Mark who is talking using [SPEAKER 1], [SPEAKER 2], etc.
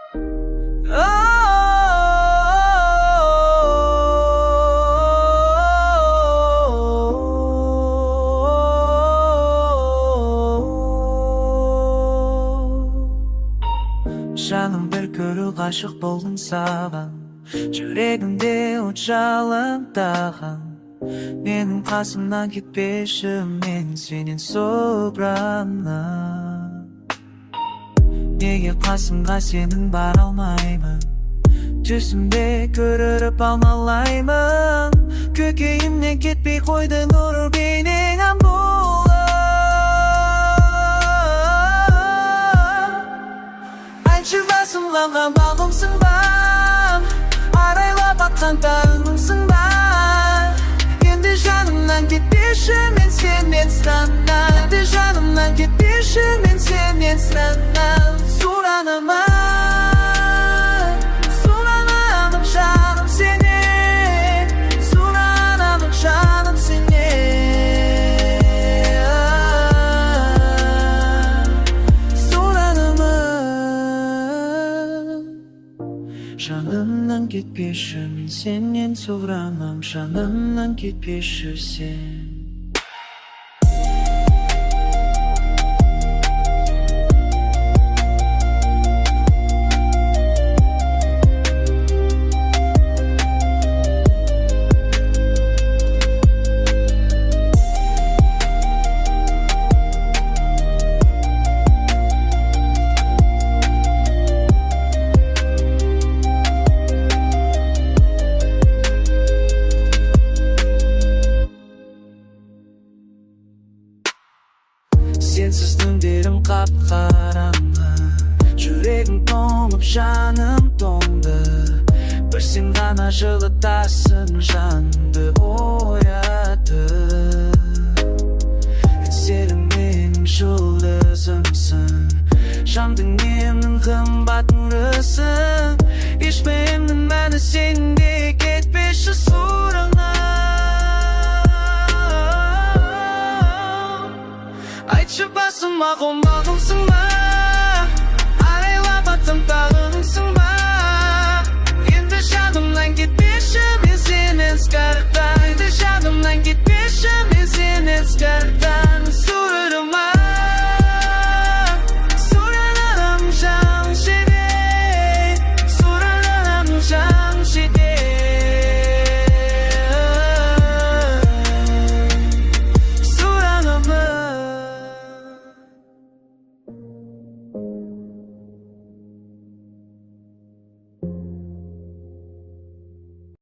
[SPEAKER 1] Жаным бір көру ғашық болдым саған, жүрегімде от жалындаған. Менің қасымнан кетпеші, мен сенен сұранамын. Неге қасымға сенің бара алмаймын, түсімде көріп алмалаймын. Көкейімнен кетпей қойды нұр бейнең болып. Айтшы басымланған бағымсың ба, арайлап атқан таңымсың ба. Енді жанымнан кетпеші, мен сенен сұранамын. Енді жанымнан кетпеші, мен сенен сұранамын. Сұранамын, сұранамын жаным сенен, сұранамын жаным сенен. Сұранамын, жанымнан кетпеші, мен сенен сұранамын. Жанымнан кетпеші сен. Сенсіз түндерім қап-қараңғы, жүрегім тоңып, жаным тоңды. Бір сен ғана жылытасың жанды оятып. Сен менің жұлдызымсың, жан дүниемнің қымбат нұрысың. Ешбірімнің мәні сенде, кетпеші сұранамын. Айтшы басыма қонбағымсың ба,